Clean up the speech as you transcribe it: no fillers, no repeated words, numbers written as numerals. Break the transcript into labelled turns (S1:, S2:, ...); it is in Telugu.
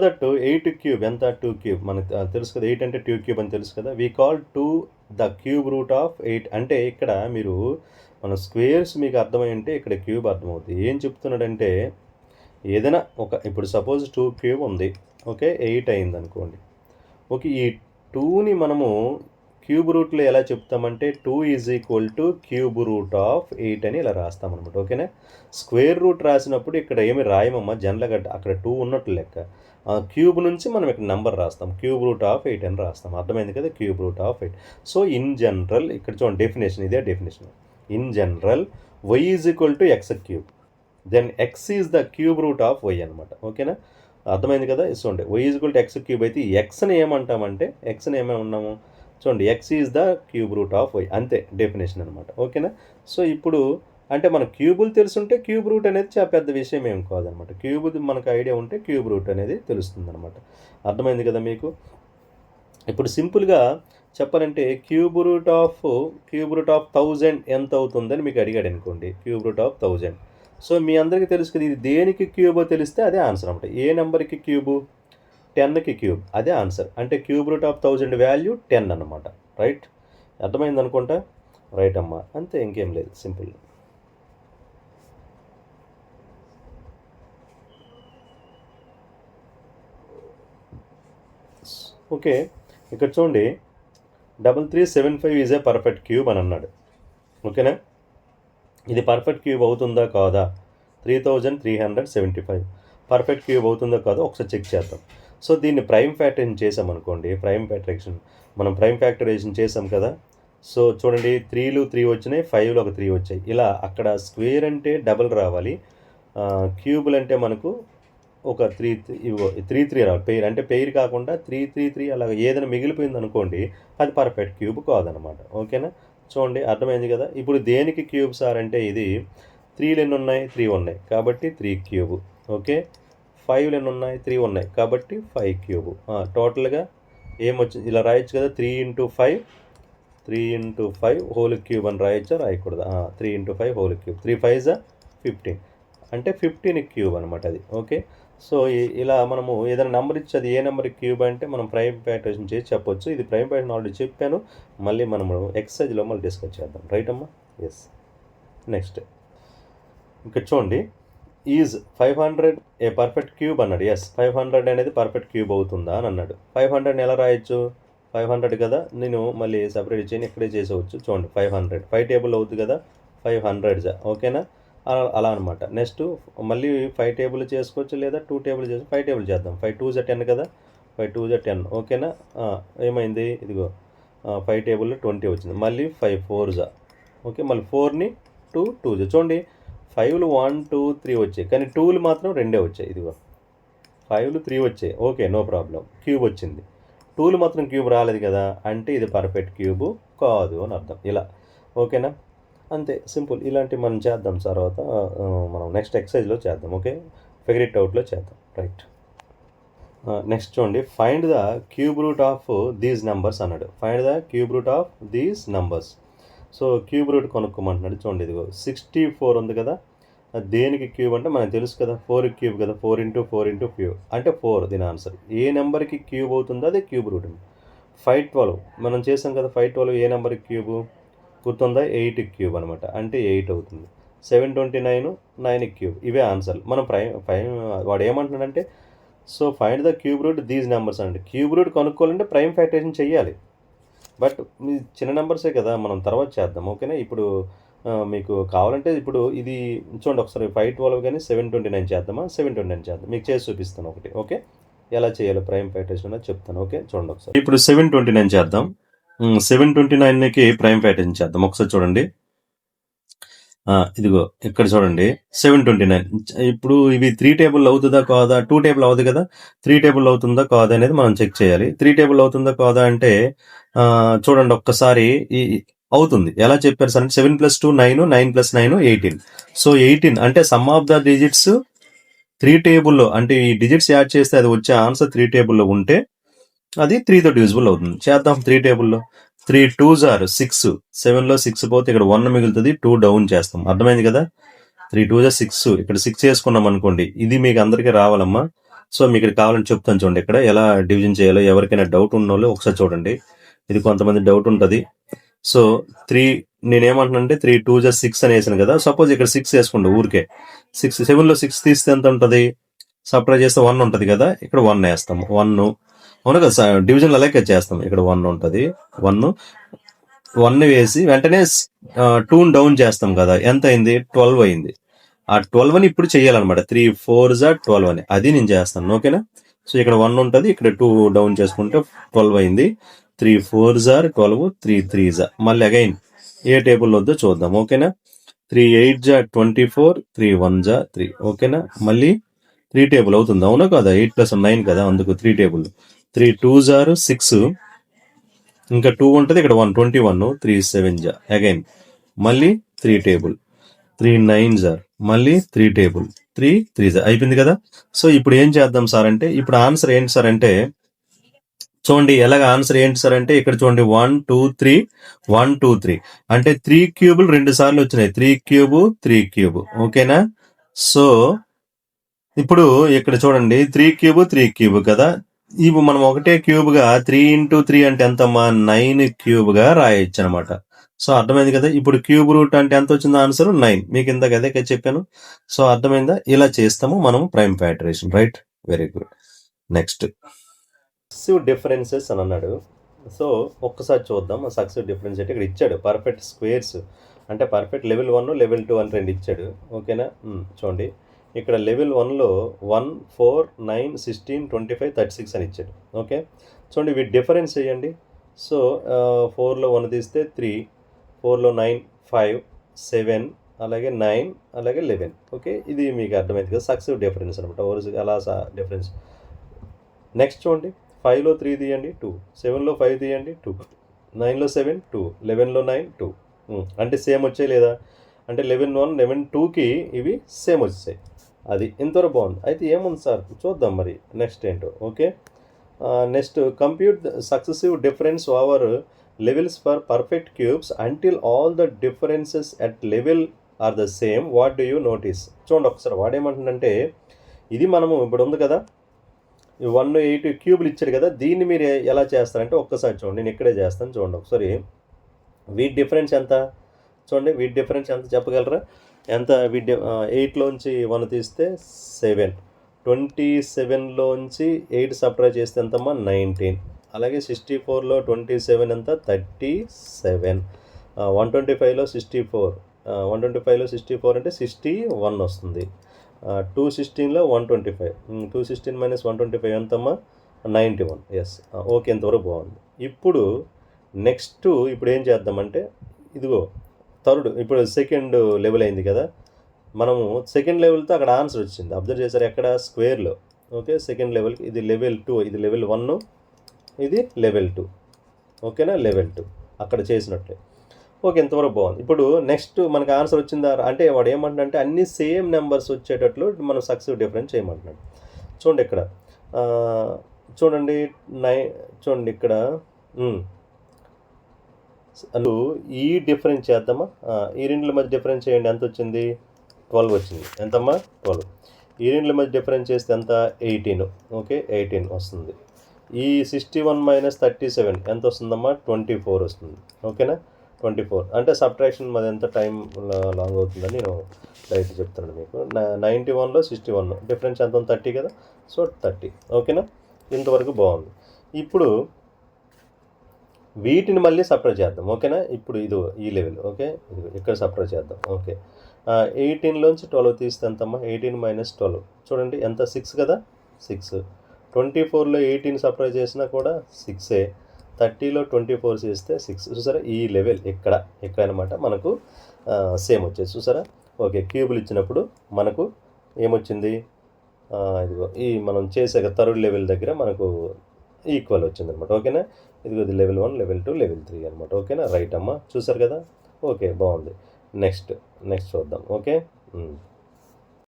S1: దట్ 8 క్యూబ్ ఎంత? 2 క్యూబ్ మనకు తెలుసు కదా, 8 అంటే 2 క్యూబ్ అని తెలుసు కదా. We call 2 the cube root of 8. అంటే ఇక్కడ మీరు మన స్క్వేర్స్ మీకు అర్థమై ఉంటే ఇక్కడ క్యూబ్ అర్థమవుతుంది. ఏం చెప్తున్నాడంటే ఏదైనా ఇప్పుడు సపోజ్ 2 క్యూబ్ ఉంది, ఓకే, 8 అయింది అనుకోండి. ఓకే, ఈ 2ని మనము క్యూబ్ రూట్లో ఎలా చెప్తామంటే 2 is equal to cube root of 8 అని ఇలా రాస్తామన్నమాట. ఓకేనా. స్క్వేర్ రూట్ రాసినప్పుడు ఇక్కడ ఏమి రాయమమ్మా, జనరల్గా అక్కడ 2 ఉన్నట్లు లెక్క. క్యూబ్ నుంచి మనం ఇక్కడ నెంబర్ రాస్తాం, క్యూబ్ రూట్ ఆఫ్ 8 అని రాస్తాం. అర్థమైంది కదా, cube root of 8. So in general ఇక్కడ చూడండి డెఫినేషన్, ఇదే definition. In general y is equal to x cube, then x is the cube root of y అనమాట. ఓకేనా, అర్థమైంది కదా. చూడండి y is equal to x cube అయితే ఎక్స్ని ఏమంటామంటే, ఎక్స్ని ఏమన్నాము చూడండి, x is the cube root of y, అంతే డెఫినేషన్ అనమాట. ఓకేనా. సో ఇప్పుడు అంటే మన క్యూబులు తెలుసుంటే క్యూబ్ రూట్ అనేది చాలా పెద్ద విషయం ఏం కాదనమాట. క్యూబ్ మనకు ఐడియా ఉంటే క్యూబ్ రూట్ అనేది తెలుస్తుంది అనమాట. అర్థమైంది కదా మీకు. ఇప్పుడు సింపుల్గా చెప్పాలంటే క్యూబ్ రూట్ ఆఫ్ 1000 ఎంత అవుతుందని మీకు అడిగాడు అనుకోండి, క్యూబ్ రూట్ ఆఫ్ 1000. సో మీ అందరికీ తెలుసు కదా, ఇది దేనికి క్యూబో తెలిస్తే అదే ఆన్సర్ అనమాట. ఏ నెంబర్కి క్యూబు? 10కి క్యూబ్, అదే ఆన్సర్. అంటే క్యూబ్ రూట్ ఆఫ్ 1000 వాల్యూ 10 అనమాట. రైట్, అర్థమైంది అనుకుంటా. రైట్ అమ్మా, అంతే, ఇంకేం లేదు, సింపుల్. ఓకే, ఇక్కడ చూడండి 3375 ఈజ్ ఏ పర్ఫెక్ట్ క్యూబ్ అని అన్నాడు. ఓకేనా, ఇది పర్ఫెక్ట్ క్యూబ్ అవుతుందా కాదా? 3375 పర్ఫెక్ట్ క్యూబ్ అవుతుందా కాదా ఒకసారి చెక్ చేద్దాం. సో దీన్ని ప్రైమ్ ఫ్యాక్టరేషన్ చేసామనుకోండి, మనం ప్రైమ్ ఫ్యాక్టరేషన్ చేసాం కదా. సో చూడండి 3లు 3 వచ్చినాయి, 5లు ఒక 3 వచ్చాయి. ఇలా అక్కడ స్క్వేర్ అంటే డబల్ రావాలి, క్యూబులు అంటే మనకు ఒక 3 రావాలి. పెయిర్ అంటే పెయిర్ కాకుండా 3 అలాగ ఏదైనా మిగిలిపోయింది అనుకోండి, అది పర్ఫెక్ట్ క్యూబ్ కాదనమాట. ఓకేనా, చూడండి అర్థమైంది కదా. ఇప్పుడు దేనికి క్యూబ్ సార్ అంటే ఇది 3లు ఎన్ని ఉన్నాయి? 3 ఉన్నాయి కాబట్టి 3 క్యూబ్. ఓకే, 5లు ఎన్ని ఉన్నాయి? 3 ఉన్నాయి కాబట్టి 5 క్యూబ్. టోటల్గా ఏమొచ్చింది ఇలా రాయొచ్చు కదా, 3 ఇంటూ 5 హోల్ క్యూబ్ అని రాయొచ్చా, రాయకూడదు? 3 ఇంటూ 5 హోల్ క్యూబ్. 3 5 15 అంటే 15 క్యూబ్ అనమాట అది. ఓకే, సో ఇలా మనము ఏదైనా నెంబర్ ఇచ్చి అది ఏ నెంబర్ క్యూబ్ అంటే మనం ప్రైమ్ ఫ్యాక్టరేషన్ చేసి చెప్పొచ్చు. ఇది ప్రైమ్ ఫ్యాక్టరేషన్ ఆల్రెడీ చెప్పాను, మళ్ళీ మనము ఎక్సర్సైజ్లో మళ్ళీ డిస్కస్ చేద్దాం. రైట్ అమ్మా, ఎస్. నెక్స్ట్ ఇక్కడ చూడండి, ఈజ్ 500 ఏ పర్ఫెక్ట్ క్యూబ్ అన్నాడు. ఎస్, 500 అనేది పర్ఫెక్ట్ క్యూబ్ అవుతుందా అని అన్నాడు. 500 ఎలా రాయొచ్చు? 500 కదా, నేను మళ్ళీ సపరేట్ చేయని ఇక్కడే చేసేవచ్చు. చూడండి 500 5 టేబుల్ అవుతుంది కదా, 500 ఓకేనా, అలా అనమాట. నెక్స్ట్ మళ్ళీ 5 టేబుల్ చేసుకోవచ్చు, లేదా 2 టేబుల్ చేసుకోవచ్చు. 5 టేబుల్ చేద్దాం. 5 2 10 కదా, 5 2 10 ఓకేనా. ఏమైంది, ఇదిగో 5 టేబుల్ 20 వచ్చింది. మళ్ళీ 5 4 ఓకే, మళ్ళీ 4ని 2 2 చూడండి 5లు 1 2 3 వచ్చాయి, కానీ 2లు మాత్రం 2 వచ్చాయి. ఇదిగో 5లు 3 వచ్చాయి, ఓకే, నో ప్రాబ్లం, క్యూబ్ వచ్చింది. 2లు మాత్రం క్యూబ్ రాలేదు కదా, అంటే ఇది పర్ఫెక్ట్ క్యూబ్ కాదు అని అర్థం. ఇలా ఓకేనా, అంతే సింపుల్. ఇలాంటివి మనం చేద్దాం తర్వాత, మనం నెక్స్ట్ ఎక్సర్సైజ్లో చేద్దాం. ఓకే, ఫిగర్ ఇట్ అవుట్లో చేద్దాం. రైట్, నెక్స్ట్ చూడండి, find the cube root of these numbers అన్నాడు. Find the cube root of these numbers. So cube root కొనుక్కోమంటున్నాడు. చూడండి ఇదిగో 64 ఉంది కదా, దేనికి క్యూబ్ అంటే మనకు తెలుసు కదా, 4 క్యూబ్ కదా, 4 ఇంటూ 4 అంటే 4. దీని ఆన్సర్ ఏ నెంబర్కి క్యూబ్ అవుతుందో అదే క్యూబ్ రూట్. 512 మనం చేసాం కదా, 512 ఏ నెంబర్కి క్యూబ్ గుర్తుందా? 8 క్యూబ్ అనమాట, అంటే 8 అవుతుంది. 729 9 క్యూబ్. ఇవే ఆన్సర్లు. మనం వాడు ఏమంటున్నాడంటే, so find the cube route these numbers అంటే క్యూబ్ రూట్ కనుక్కోవాలంటే ప్రైమ్ ఫ్యాక్టరేషన్ చేయాలి. బట్ చిన్న నెంబర్సే కదా, మనం తర్వాత చేద్దాం. ఓకేనా, ఇప్పుడు మీకు కావాలంటే ఇప్పుడు ఇది చూడండి ఒకసారి 512 కానీ 729 చేద్దామా? 729 చేద్దాం, మీకు చేసి చూపిస్తాను ఒకటి. ఓకే, ఎలా చేయాలో ప్రైమ్ ఫ్యాక్టరేషన్ అనేది చెప్తాను. ఓకే, చూడండి ఒకసారి. ఇప్పుడు 729 చేద్దాం. 729కి ప్రైమ్ ఫ్యాక్టరేషన్ చేద్దాం. ఒకసారి చూడండి, ఇదిగో ఇక్కడ చూడండి 729. ఇప్పుడు ఇవి 3 టేబుల్ అవుతుందా కాదా? 2 టేబుల్ అవుతుంది కదా, 3 టేబుల్ అవుతుందా కాదా అనేది మనం చెక్ చేయాలి. 3 టేబుల్ అవుతుందా కాదా అంటే చూడండి ఒక్కసారి అవుతుంది. ఎలా చెప్పారు సార్ అంటే 7 + 2 9, 9 + 9 18. సో 18 అంటే సమ్ ఆఫ్ ద డిజిట్స్ 3 టేబుల్లో, అంటే ఈ డిజిట్స్ యాడ్ చేస్తే అది వచ్చే ఆన్సర్ 3 టేబుల్లో ఉంటే అది 3తో డివిజిబుల్ అవుతుంది. చేద్దాం. 3 టేబుల్లో 3 2s are 6. 7లో 6 పోతే ఇక్కడ 1 మిగులుతుంది, 2 డౌన్ చేస్తాం. అర్థమైంది కదా, 3 2s 6. ఇక్కడ 6 చేసుకున్నాం అనుకోండి, ఇది మీకు అందరికీ రావాలమ్మా. సో మీకు ఇక్కడ కావాలని చెప్తాను చూడండి, ఇక్కడ ఎలా డివిజన్ చేయాలో ఎవరికైనా డౌట్ ఉన్న వాళ్ళు ఒకసారి చూడండి. ఇది కొంతమంది డౌట్ ఉంటుంది. సో 3 నేనేమంటున్నానంటే 3 2 6 అని వేసాను కదా. సపోజ్ ఇక్కడ 6 వేసుకోండి ఊరికే. 6 7లో 6 తీస్తే ఎంత ఉంటుంది? సబ్ట్రాక్ట్ చేస్తే 1 ఉంటుంది కదా. ఇక్కడ 1 వేస్తాము. 1 అవును కదా, డివిజన్ అలాగే చేస్తాం. ఇక్కడ 1 ఉంటుంది. 1 వేసి వెంటనే 2 డౌన్ చేస్తాం కదా. ఎంత అయింది? 12 అయింది. ఆ 12 అని ఇప్పుడు చేయాలన్నమాట. 3 4 12 అని, అది నేను చేస్తాను. ఓకేనా. సో ఇక్కడ 1 ఉంటుంది, ఇక్కడ 2 డౌన్ చేసుకుంటే 12 అయింది. 3 4 12, 3 3 మళ్ళీ అగైన్ ఏ టేబుల్ వద్దో చూద్దాం. ఓకేనా. 3 8 24, 3 1 3. ఓకేనా. మళ్ళీ 3 టేబుల్ అవుతుంది, అవునా కదా. 8 + 9 కదా, అందుకు 3 టేబుల్. 3 2 6, ఇంకా 2 ఉంటుంది, ఇక్కడ 1 21, 3 7 అగైన్ మళ్ళీ 3 టేబుల్. 3 9 మళ్ళీ 3 టేబుల్. 3 3 అయిపోయింది కదా. సో ఇప్పుడు ఏం చేద్దాం సార్ అంటే, ఇప్పుడు ఆన్సర్ ఏంటి సార్ అంటే చూడండి, ఎలాగ ఆన్సర్ ఏంటి సార్ అంటే ఇక్కడ చూడండి 1 2 3 1 2 3 అంటే 3 క్యూబులు 2 సార్లు వచ్చినాయి. 3 క్యూబ్ 3 క్యూబ్. ఓకేనా. సో ఇప్పుడు ఇక్కడ చూడండి 3 క్యూబ్ 3 క్యూబ్ కదా. ఇవి మనం ఒకటే క్యూబ్గా 3 × 3 అంటే ఎంతమ్మా 9 క్యూబ్గా రాయొచ్చు అనమాట. సో అర్థమైంది కదా. ఇప్పుడు క్యూబ్ రూట్ అంటే ఎంత వచ్చింది ఆన్సర్? 9. మీకు ఇందాక అదే చెప్పాను. సో అర్థమైందా. ఇలా చేస్తాము మనం prime factorization. Right, very good. Next successive differences అని అన్నాడు. సో ఒక్కసారి చూద్దాం. సక్సెసివ్ డిఫరెన్స్ అంటే ఇక్కడ ఇచ్చాడు పర్ఫెక్ట్ స్క్వేర్స్, అంటే పర్ఫెక్ట్ లెవెల్ 1 లెవెల్ 2 అని 2 ఇచ్చాడు. ఓకేనా. చూడండి ఇక్కడ లెవెల్ 1లో 1 4 9 16 25 36 అని ఇచ్చాడు. ఓకే. చూడండి వీటి డిఫరెన్స్ చేయండి. సో 4లో 1 తీస్తే 3, 4లో 9 5 7, అలాగే 9, అలాగే 11. ఓకే, ఇది మీకు అర్థమైంది కదా, సక్సెసివ్ డిఫరెన్స్ అనమాట. అలా డిఫరెన్స్. నెక్స్ట్ చూడండి 5లో 3 తీయండి 2, 7లో 5 తీయండి 2, 9లో 7 2, 11లో 9 2. అంటే సేమ్ వచ్చాయి లేదా అంటే 11 1 11 2కి ఇవి సేమ్ వచ్చాయి. అది ఇంతవరకు బాగుంది. అయితే ఏముంది సార్ చూద్దాం మరి నెక్స్ట్ ఏంటో. Okay. Next compute successive difference over levels for perfect cubes until all the differences at level or the same. What do you notice? చూడండి ఒకసారి వాడేమంటుందంటే, ఇది మనము ఇప్పుడు ఉంది కదా 1 8 క్యూబులు ఇచ్చాడు కదా, దీన్ని మీరు ఎలా చేస్తారంటే ఒక్కసారి చూడండి, నేను ఇక్కడే చేస్తాను చూడండి ఒకసారి. వీటి డిఫరెన్స్ ఎంత చూడండి, వీటి డిఫరెన్స్ ఎంత చెప్పగలరా? ఎంత? 8లోంచి 1 తీస్తే 7, 27లోంచి 8 సబ్ట్రాక్ట్ చేస్తే ఎంతమ్మా 19, అలాగే 64లో 27 ఎంత 37, 125లో 64, 125లో 64 అంటే 61 వస్తుంది. 216లో 125, 216 - 125 ఎంతమ్మా 91. ఎస్, ఓకే, ఇంతవరకు బాగుంది. ఇప్పుడు నెక్స్ట్ ఇప్పుడు ఏం చేద్దామంటే, ఇదిగో థర్డ్, ఇప్పుడు సెకండ్ లెవెల్ అయింది కదా, మనము సెకండ్ లెవెల్తో అక్కడ ఆన్సర్ వచ్చింది. అబ్జర్వ్ చేశారు ఎక్కడ? స్క్వేర్లో. ఓకే, సెకండ్ లెవెల్కి ఇది లెవెల్ 2, ఇది లెవెల్ 1, ఇది లెవెల్ 2. ఓకేనా, లెవెల్ 2 అక్కడ చేసినట్లే. ఓకే, ఇంతవరకు బాగుంది. ఇప్పుడు నెక్స్ట్ మనకు ఆన్సర్ వచ్చిందా అంటే, వాడు ఏమంటున్నాడంటే అన్ని సేమ్ నెంబర్స్ వచ్చేటట్లు మనం సక్సెసివ్ డిఫరెన్స్ చేయమంటున్నాడు. చూడండి ఇక్కడ చూడండి చూడండి ఇక్కడ ఈ డిఫరెన్స్ చేద్దామా. ఈ రెండుల మధ్య డిఫరెన్స్ చేయండి, ఎంత వచ్చింది? 12 వచ్చింది. ఎంతమ్మా 12. ఈ రెండుల మధ్య డిఫరెన్స్ చేస్తే ఎంత? 18. ఓకే, 18 వస్తుంది. ఈ 61 - 37 ఎంత వస్తుందమ్మా? 24 వస్తుంది. ఓకేనా, 24. అంటే సబ్ట్రాక్షన్ మరి ఎంత టైం లాంగ్ అవుతుందని నేను డైరెక్ట్ చెప్తున్నాను మీకు. 91లో 61 డిఫరెన్స్ ఎంత ఉంది? 30 కదా. సో 30. ఓకేనా, ఇంతవరకు బాగుంది. ఇప్పుడు వీటిని మళ్ళీ సపరేట్ చేద్దాం. ఓకేనా, ఇప్పుడు ఇదో ఈ లెవెల్. ఓకే, ఇది ఇక్కడ సపరేట్ చేద్దాం. ఓకే, 18లోంచి 12 తీస్తే ఎంతమ్మా? 18 - 12 చూడండి ఎంత? 6 కదా, 6. 24లో 18 సపరేట్ చేసినా కూడా 6ఏ. 30లో 24 చేస్తే 6. చూసారా, ఈ లెవెల్ ఇక్కడ అనమాట మనకు సేమ్ వచ్చేది. చూసారా. ఓకే, క్యూబులు ఇచ్చినప్పుడు మనకు ఏమొచ్చింది? ఇదిగో ఈ మనం చేసే థర్డ్ లెవెల్ దగ్గర మనకు ఈక్వల్ వచ్చింది అనమాట. ఓకేనా, ఇదిగో ఇది లెవెల్ 1 లెవెల్ 2 లెవెల్ 3 అనమాట. ఓకేనా, రైట్ అమ్మా, చూసారు కదా. ఓకే, బాగుంది. నెక్స్ట్ చూద్దాం. ఓకే.